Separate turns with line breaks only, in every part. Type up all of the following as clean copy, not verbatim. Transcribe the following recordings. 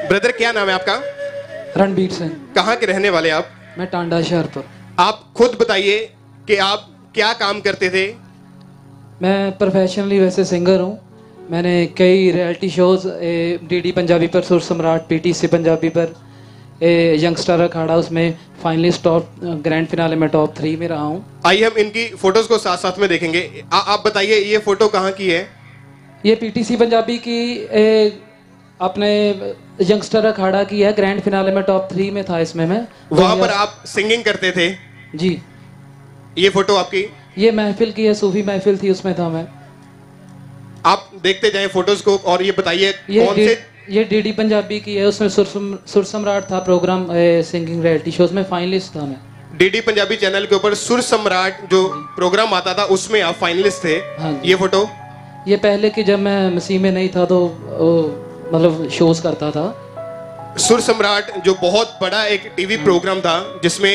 Brother क्या नाम है आपका?
रणबीर सिंह।
कहाँ के रहने वाले आप?
मैं टांडा शहर पर।
आप खुद बताइए कि आप क्या काम करते थे?
मैं प्रोफेशनली वैसे सिंगर हूँ। मैंने कई रियलिटी शोज़ डीडी पंजाबी पर, सुर सम्राट, पीटीसी पंजाबी पर, यंगस्टर अखाड़ा, उसमें फाइनलिस्ट, टॉप ग्रैंड फिनाले में टॉप 3 में रहा हूँ।
आइए हम इनकी फोटोज को साथ साथ में देखेंगे। आप बताइए ये फोटो कहाँ की है?
ये पीटीसी पंजाबी की अपने यंगस्टर अखाड़ा की है। ग्रैंड फिनाले में टॉप 3 में था इसमें मैं।
वहां पर आप सिंगिंग करते थे?
जी।
ये फोटो आपकी?
ये महफिल की है, सूफी महफिल थी, उसमें था मैं।
आप देखते जाएं फोटोज को और ये बताइए कौन से।
ये डीडी पंजाबी की है, उसमें सुर सम्राट था प्रोग्राम, सिंगिंग रियलिटी शोज में फाइनलिस्ट था मैं।
डीडी पंजाबी चैनल के ऊपर सुर सम्राट जो प्रोग्राम आता था उसमें आप फाइनलिस्ट थे।
हाँ।
ये फोटो?
ये पहले कि जब मैं मसीह में नहीं था तो मतलब शोज करता था।
सुर सम्राट जो बहुत बड़ा एक टीवी प्रोग्राम था जिसमें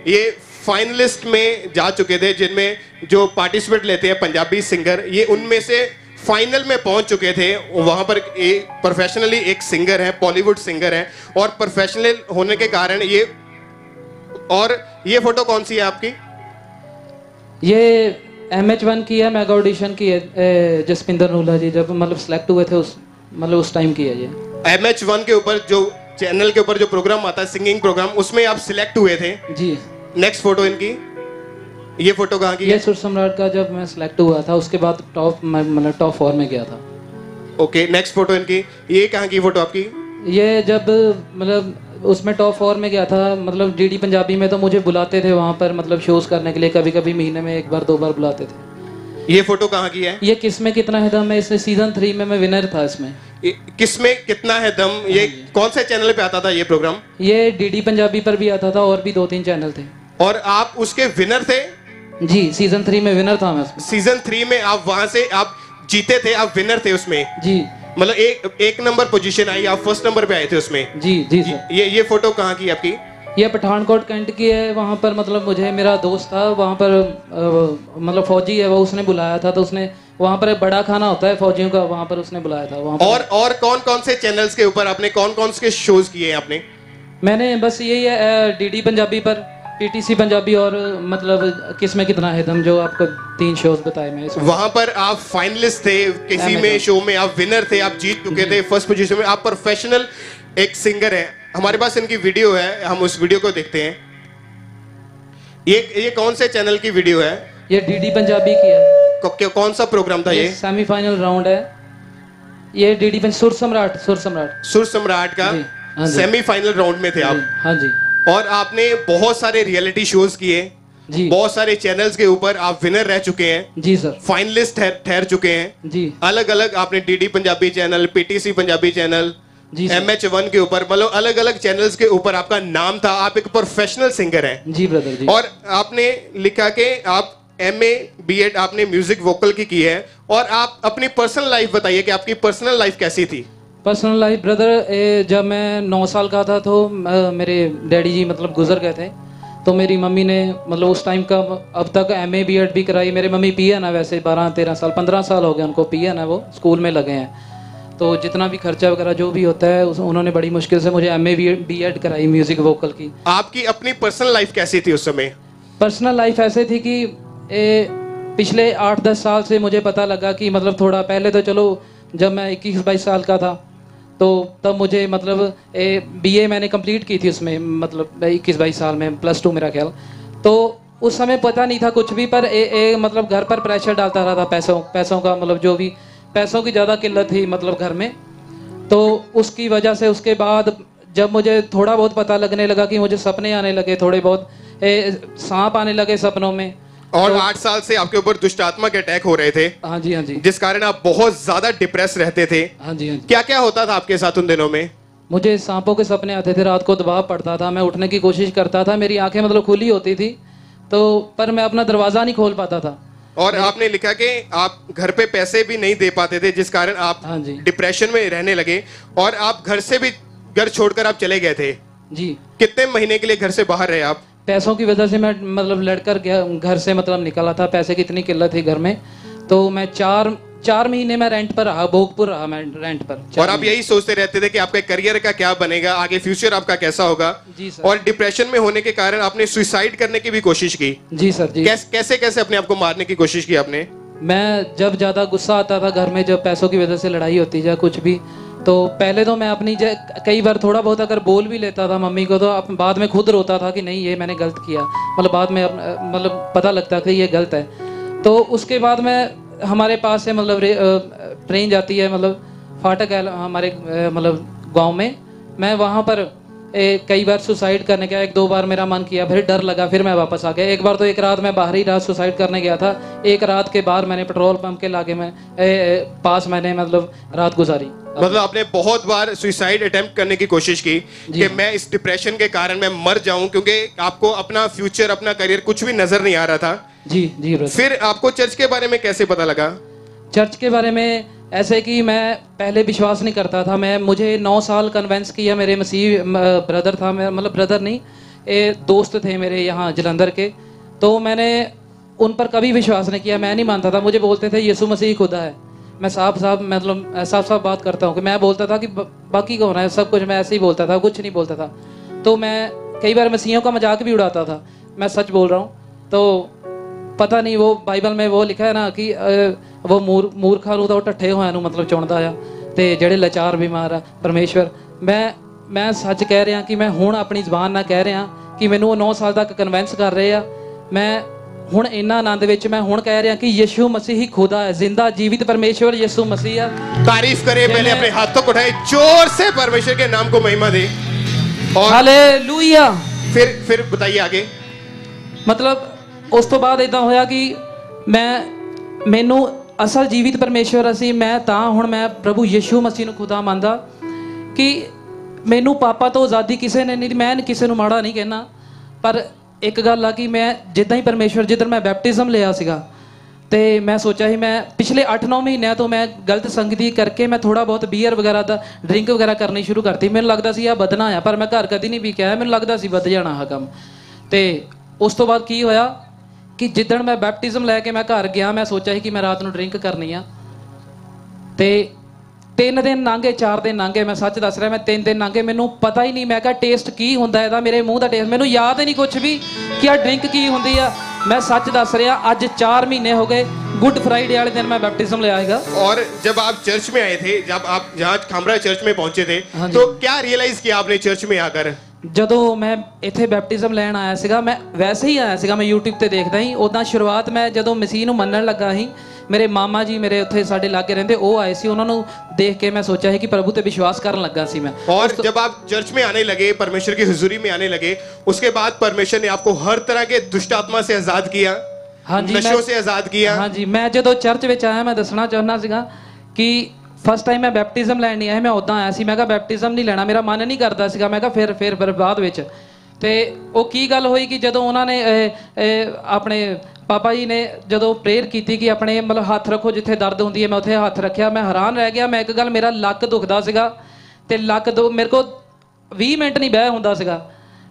ये फाइनलिस्ट में जा चुके थे, जिनमें जो पार्टिसिपेट लेते हैं पंजाबी सिंगर, ये उनमें से फाइनल में पहुंच चुके थे। वहां पर एक प्रोफेशनली एक सिंगर है, बॉलीवुड सिंगर है, और प्रोफेशनल होने के कारण ये। और ये फोटो कौन सी है आपकी?
ये MH1 की है, मेगा ऑडिशन की है, जसपिंदर नूला जी जब मतलब सिलेक्ट हुए थे उस टाइम की है ये।
MH1 के ऊपर जो चैनल के ऊपर जो प्रोग्राम आता है सिंगिंग प्रोग्राम, उसमें आप सिलेक्ट हुए थे?
जी।
नेक्स्ट फोटो इनकी? ये फोटो कहाँ की है?
ये सुर सम्राट का जब मैं सिलेक्ट हुआ था उसके बाद टॉप 4 में गया था।
ओके, नेक्स्ट फोटो इनकी? ये कहाँ की फोटो आपकी?
ये जब मतलब उसमें टॉप 4 में गया था, मतलब डीडी पंजाबी में तो मुझे बुलाते थे वहाँ पर मतलब शोज करने के लिए, कभी कभी महीने में 1 बार 2 बार बुलाते थे।
ये फोटो कहाँ की है?
ये किसमें कितना है दम है, इसमें सीजन 3 में मैं विनर था इसमें।
किसमें कितना है दम, ये कौन से चैनल पे आता था ये प्रोग्राम?
ये डीडी पंजाबी पर भी आता था और भी 2-3 चैनल थे।
और आप उसके विनर थे?
जी, सीजन 3 में विनर था मैं उसमें।
सीजन 3 में आप वहां से आप जीते थे, आप विनर थे उसमें?
जी।
मतलब एक नंबर पोजीशन आई, आप फर्स्ट नंबर पे आए थे उसमें?
जी जी सर।
ये फोटो कहाँ की आपकी?
ये पठानकोट कैंट की है। वहाँ पर मतलब मुझे मेरा दोस्त था वहाँ पर, मतलब फौजी है वो, उसने बुलाया था। तो उसने वहाँ पर बड़ा खाना होता है फौजियों का, वहाँ पर उसने बुलाया था वहाँ पर।
और कौन कौन से चैनल्स के ऊपर आपने कौन कौन से शोज किए हैं आपने?
मैंने बस यही है, डीडी पंजाबी पर, पीटीसी पंजाबी और मतलब किसमें कितना है दम, जो आपको 3 शोज बताए मैं इसमें।
वहां पर आप फाइनलिस्ट थे किसी में शो में, आप विनर थे, आप जीत चुके थे फर्स्ट पोजीशन में, आप प्रोफेशनल एक सिंगर हैं। हमारे पास इनकी वीडियो है, हम उस वीडियो को देखते हैं। ये कौन से चैनल की वीडियो है?
ये डीडी पंजाबी की है।
कौन सा प्रोग्राम था ये?
सेमीफाइनल राउंड है ये, डीडी सुर सम्राट का
सेमीफाइनल राउंड में थे आप?
हाँ जी।
और आपने बहुत सारे रियलिटी शोज किए
जी,
बहुत सारे चैनल्स के ऊपर आप विनर रह चुके हैं।
जी सर।
फाइनलिस्ट ठहर चुके हैं
जी।
अलग अलग आपने DD Punjabi channel, PTC Punjabi channel, MH1 के ऊपर, मतलब अलग अलग चैनल्स के ऊपर आपका नाम था। आप एक प्रोफेशनल सिंगर हैं।
जी ब्रदर जी।
और आपने लिखा कि आप MA BEd आपने म्यूजिक वोकल की है। और आप अपनी पर्सनल लाइफ बताइए कि आपकी पर्सनल लाइफ कैसी थी?
पर्सनल लाइफ ब्रदर, जब मैं 9 साल का था तो मेरे डैडी जी मतलब गुजर गए थे। तो मेरी मम्मी ने मतलब उस टाइम का अब तक MA BEd भी कराई। मेरी मम्मी PN है वैसे, 12-13 साल 15 साल हो गए उनको PN है, वो स्कूल में लगे हैं। तो जितना भी खर्चा वगैरह जो भी होता है उन्होंने बड़ी मुश्किल से मुझे MA BEd कराई म्यूजिक वोकल की।
आपकी अपनी पर्सनल लाइफ कैसी थी उस समय?
पर्सनल लाइफ ऐसे थी कि पिछले 8-10 साल से मुझे पता लगा कि मतलब थोड़ा पहले तो चलो जब मैं 21-22 साल का था तो तब मुझे मतलब BA मैंने कंप्लीट की थी उसमें, मतलब 21-22 साल में, +2 मेरा ख्याल। तो उस समय पता नहीं था कुछ भी, पर मतलब घर पर प्रेशर डालता रहा था पैसों का, मतलब जो भी पैसों की ज़्यादा किल्लत थी मतलब घर में। तो उसकी वजह से उसके बाद जब मुझे थोड़ा बहुत पता लगने लगा कि मुझे सपने आने लगे, थोड़े बहुत सांप आने लगे सपनों में।
और 8 साल से आपके ऊपर दुष्ट आत्मा के अटैक हो रहे थे।
हाँ जी, हाँ जी।
जिस कारण आप बहुत ज्यादा डिप्रेस रहते थे।
हाँ जी, हाँ जी।
क्या क्या होता था आपके साथ उन दिनों में?
मुझे सांपों के सपने आते थे, रात को दबाव पड़ता था, मैं उठने की कोशिश करता था, मेरी आंखें मतलब खुली होती थी तो, पर मैं अपना दरवाजा नहीं खोल पाता था।
और आपने लिखा कि आप घर पे पैसे भी नहीं दे पाते थे, जिस कारण आप डिप्रेशन में रहने लगे। और आप घर से भी, घर छोड़कर आप चले गए थे
जी।
कितने महीने के लिए घर से बाहर रहे आप?
पैसों की वजह से मैं मतलब लड़कर गया घर से, मतलब निकला था, पैसे की इतनी किल्लत थी घर में। तो मैं 4 महीने मैं रेंट पर रहा, भोगपुर रहा मैं रेंट पर।
और आप यही सोचते रहते थे कि आपके करियर का क्या बनेगा, आगे फ्यूचर आपका कैसा होगा।
जी सर।
और डिप्रेशन में होने के कारण आपने सुसाइड करने की भी कोशिश की।
जी सर जी।
कैसे कैसे अपने आप को मारने की कोशिश की आपने?
मैं जब ज़्यादा गुस्सा आता था घर में, जब पैसों की वजह से लड़ाई होती या कुछ भी, तो पहले तो मैं अपनी कई बार थोड़ा बहुत अगर बोल भी लेता था मम्मी को, तो बाद में खुद रोता था कि नहीं ये मैंने गलत किया, मतलब बाद में मतलब पता लगता कि ये गलत है। तो उसके बाद मैं हमारे पास से मतलब ट्रेन जाती है, मतलब फाटक है हमारे मतलब गांव में, मैं वहाँ पर कई बार सुसाइड करने गया। 1-2 बार मेरा मन किया, फिर डर लगा, फिर मैं वापस आ गया। एक बार तो एक रात मैं बाहरी रात सुसाइड करने गया था, एक रात के बाहर मैंने पेट्रोल पंप के लागे में पास मैंने मतलब रात गुजारी।
मतलब आपने बहुत बार सुसाइड अटेम्प्ट करने की कोशिश की कि मैं इस डिप्रेशन के कारण मैं मर जाऊं, क्योंकि आपको अपना फ्यूचर अपना करियर कुछ भी नजर नहीं आ रहा था।
जी जी।
फिर आपको चर्च के बारे में कैसे पता लगा?
चर्च के बारे में ऐसे कि मैं पहले विश्वास नहीं करता था। मुझे 9 साल कन्वेंस किया, मेरे मसीह ब्रदर था, मतलब ब्रदर नहीं, दोस्त थे मेरे यहाँ जलंधर के, तो मैंने उन पर कभी विश्वास नहीं किया। मैं नहीं मानता था, मुझे बोलते थे यीशु मसीह खुदा है। मैं साफ बात करता हूँ कि मैं बोलता था कि बाकी कौन है, सब कुछ मैं ऐसे ही बोलता था, कुछ नहीं बोलता था। तो मैं कई बार मसीहों का मजाक भी उड़ाता था, मैं सच बोल रहा हूँ। तो पता नहीं, वो बाइबल में वो लिखा है ना कि वो मूर्खा ਨੂੰ ਤਾਂ ਉਹ ਟੱਠੇ ਹੋਇਆਂ ਨੂੰ मतलब ਚਾਹੁੰਦਾ ਆ, ਤੇ ਜਿਹੜੇ ਲਾਚਾਰ ਬਿਮਾਰ ਆ ਪਰਮੇਸ਼ਵਰ। ਮੈਂ ਸੱਚ ਕਹਿ ਰਿਹਾ ਕਿ ਮੈਂ ਹੁਣ ਆਪਣੀ ਜ਼ਬਾਨ ਨਾਲ ਕਹਿ ਰਿਹਾ ਕਿ ਮੈਨੂੰ ਉਹ 9 ਸਾਲ ਤੱਕ ਕਨਵਿੰਸ ਕਰ ਰਹੇ ਆ। ਮੈਂ ਹੁਣ ਇੰਨਾ ਆਨੰਦ ਵਿੱਚ मैं ਹੁਣ ਕਹਿ ਰਿਹਾ कि यीशु मसीह ही खुदा है, जिंदा जीवित परमेश्वर यीशु मसीह है।
तारीफ करें, पहले अपने हाथों को उठाएं, जोर से परमेश्वर के नाम को महिमा दे। और
हालेलुया।
फिर बताइए आगे।
मतलब उस तो बाद इदां होया कि मैनू असल जीवित परमेश्वर असी मैं तां हुण मैं प्रभु यीशु मसीह नूं खुदा मंनदा कि मैनू पापा तो आज़ादी किसी ने नहीं, मैं किसी नूं माड़ा नहीं कहना, पर एक गल आ कि मैं जिद्दां ही परमेश्वर जिधर मैं बैपटिज्म लिया सीगा, तो मैं सोचा ही मैं पिछले 8-9 महीनों तो मैं गलत संगति करके मैं थोड़ा बहुत बीयर वगैरह का ड्रिंक वगैरह करनी शुरू करती। मैनूं लगदा सी बदना आ, पर मैं घर कदी नहीं पी के आया, मैनूं लगदा सी बद जाना हा काम। तो उस तो बाद की होया कि जिद्दण मैं बैपटिज्म लैके मैं घर गया, मैं सोचा ही कि मैं रात नूं ड्रिंक करनी आ। तो 3 दिन लंघे, 4 दिन लंघे, मैं सच दस रहा, मैं 3 दिन लंघे, मैनू पता ही नहीं मैं क्या टेस्ट की हुंदा है, मेरे मूँह का टेस्ट मैनू याद ही नहीं कुछ भी कि आ ड्रिंक की हुंदी आ। मैं सच दस रहा, अज 4 महीने हो गए, गुड फ्राइडे वाले दिन मैं बैपटिज्म लिया है।
और जब आप चर्च में आए थे, जब आप जहाँ खामरा चर्च में पहुंचे थे, तो क्या रियलाइज किया आपने चर्च में आकर?
ਜਦੋਂ मैं इत्थे बैपटिज्म लैन आया सीगा, मैं वैसे ही आया सीगा, मैं यूट्यूब ते देखदा ही। उदां शुरुआत मैं ਜਦੋਂ मसीह ਨੂੰ ਮੰਨਣ ਲੱਗਾ ਸੀ, ਮੇਰੇ ਮਾਮਾ ਜੀ ਮੇਰੇ ਉੱਥੇ ਸਾਡੇ ਲਾਗੇ ਰਹਿੰਦੇ, ਉਹ ਆਏ ਸੀ, ਉਹਨਾਂ ਨੂੰ देख के मैं सोचा है कि प्रभु ते विश्वास करने लगा सी मैं।
और जब आप चर्च में आने लगे, परमेश्वर की हुजूरी में आने लगे, उसके बाद परमेश्वर ने आपको हर तरह के दुष्ट आत्मा से आजाद किया, नशों से आजाद किया।
हाँ जी, मैं ਜਦੋਂ चर्च ਵਿੱਚ आया, मैं दसना चाहना ਸੀਗਾ कि फस्ट टाइम मैं बैपटिज्म लैन नहीं आया, मैं उदा आया सी, मैं कहा बैपटिज्म नहीं लेना, मेरा मन नहीं करता सीगा, मैं कहा फिर बाद ਵਿੱਚ ਤੇ ਉਹ ਕੀ ਗੱਲ ਹੋਈ ਕਿ ਜਦੋਂ ਉਹਨਾਂ ਨੇ ਆਪਣੇ ਪਾਪਾ ਜੀ ਨੇ ਜਦੋਂ ਪ੍ਰੇਅਰ ਕੀਤੀ ਕਿ ਆਪਣੇ ਮਤਲਬ ਹੱਥ ਰੱਖੋ ਜਿੱਥੇ ਦਰਦ ਹੁੰਦੀ ਹੈ, ਮੈਂ ਉੱਥੇ ਹੱਥ ਰੱਖਿਆ, ਮੈਂ ਹੈਰਾਨ ਰਹਿ ਗਿਆ। ਮੈਂ ਇੱਕ ਗੱਲ, ਮੇਰਾ ਲੱਕ ਦੁਖਦਾ ਸੀਗਾ ਤੇ ਮੇਰੇ ਕੋਲ 20 ਮਿੰਟ ਨਹੀਂ ਬਹਿ ਹੁੰਦਾ ਸੀਗਾ,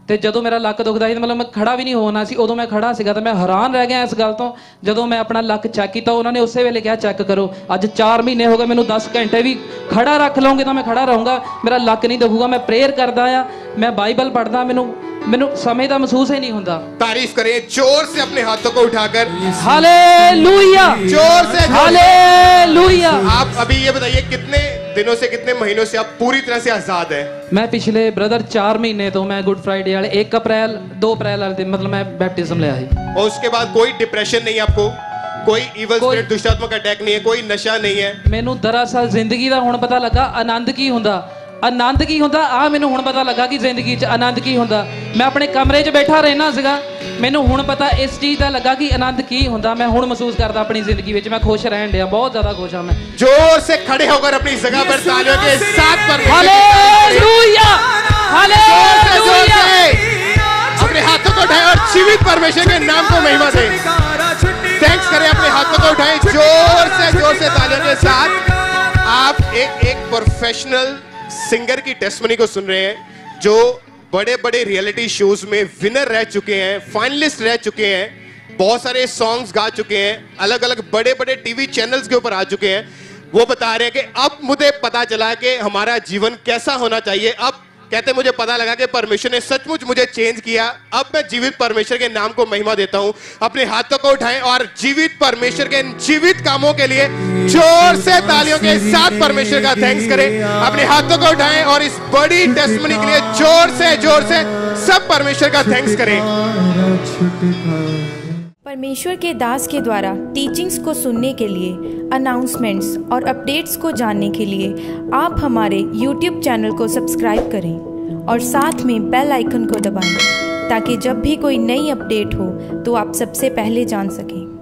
ਤੇ ਜਦੋਂ ਮੇਰਾ ਲੱਕ ਦੁਖਦਾ ਸੀ ਮਤਲਬ ਮੈਂ ਖੜਾ ਵੀ ਨਹੀਂ ਹੋਣਾ ਸੀ, ਉਦੋਂ ਮੈਂ ਖੜਾ ਸੀਗਾ, ਤੇ ਮੈਂ ਹੈਰਾਨ ਰਹਿ ਗਿਆ ਇਸ ਗੱਲ ਤੋਂ। ਜਦੋਂ ਮੈਂ ਆਪਣਾ ਲੱਕ ਚੈੱਕ ਕੀਤਾ, ਉਹਨਾਂ ਨੇ ਉਸੇ ਵੇਲੇ ਕਿਹਾ ਚੈੱਕ ਕਰੋ, ਅੱਜ 4 ਮਹੀਨੇ ਹੋ ਗਏ ਮੈਨੂੰ, 10 ਘੰਟੇ ਵੀ ਖੜਾ ਰੱਖ ਲਓਗੇ ਤਾਂ ਮੈਂ ਖੜਾ ਰਹੂੰਗਾ, ਮੇਰਾ ਲੱਕ ਨਹੀਂ ਦੁਖੂਗਾ। ਮੈਂ प्रेयर करदा आ, मैं बाइबल पढ़दा, मैनू समय का महसूस ही नहीं होता।
तारीफ करें जोर से अपने हाथों को उठाकर,
हालेलुया,
जोर से
हालेलुया।
आप अभी ये बताइए कितने दिनों से, कितने महीनों से आप पूरी तरह से आजाद हैं?
मैं पिछले ब्रदर 4 महीने तो मैं गुड फ्राइडे वाले 1 अप्रैल 2 अप्रैल वाले दिन मतलब मैं बैप्टिज्म लिया है।
और उसके बाद कोई डिप्रेशन नहीं आपको, कोई इवल स्पिरिट दुष्ट आत्मा का अटैक नहीं है, कोई नशा नहीं है?
मैनू दरअसल जिंदगी का हुण पता लगा आनंद की हुंदा, आनंद की हुंदा आ मैनू हुण पता लगा कि जिंदगी च आनंद की हुंदा। मैं अपने कमरे च बैठा रहना सीगा, मैनू हुण पता इस चीज़ का लगा कि आनंद की हुंदा। मैं हुण महसूस करता अपनी जिंदगी में, मैं खुश रहन दिया, बहुत ज़्यादा खुश हाँ मैं।
जोर से खड़े होकर अपनी जगह पर तालियों के साथ
हालेलुया, हालेलुया,
अपने हाथों को उठाएं और जीवित परमेश्वर के नाम को महिमा दें। थैंक्स करें, अपने हाथों को उठाएं जोर से तालियों के साथ। आप एक प्रोफेशनल सिंगर की टेस्टमनी को सुन रहे हैं, जो बड़े बड़े रियलिटी शोज में विनर रह चुके हैं, फाइनलिस्ट रह चुके हैं, बहुत सारे सॉन्ग्स गा चुके हैं, अलग अलग बड़े बड़े टीवी चैनल्स के ऊपर आ चुके हैं। वो बता रहे हैं कि अब मुझे पता चला कि हमारा जीवन कैसा होना चाहिए। अब कहते मुझे पता लगा कि परमेश्वर ने सचमुच मुझे चेंज किया। अब मैं जीवित परमेश्वर के नाम को महिमा देता हूं। अपने हाथों को उठाएं और जीवित परमेश्वर के जीवित कामों के लिए जोर से तालियों के साथ परमेश्वर का थैंक्स करें। अपने हाथों को उठाएं और इस बड़ी टेस्टमनी के लिए जोर से सब परमेश्वर का थैंक्स करें।
परमेश्वर के दास के द्वारा टीचिंग्स को सुनने के लिए, अनाउंसमेंट्स और अपडेट्स को जानने के लिए आप हमारे YouTube चैनल को सब्सक्राइब करें और साथ में बेल आइकन को दबाएं ताकि जब भी कोई नई अपडेट हो तो आप सबसे पहले जान सकें।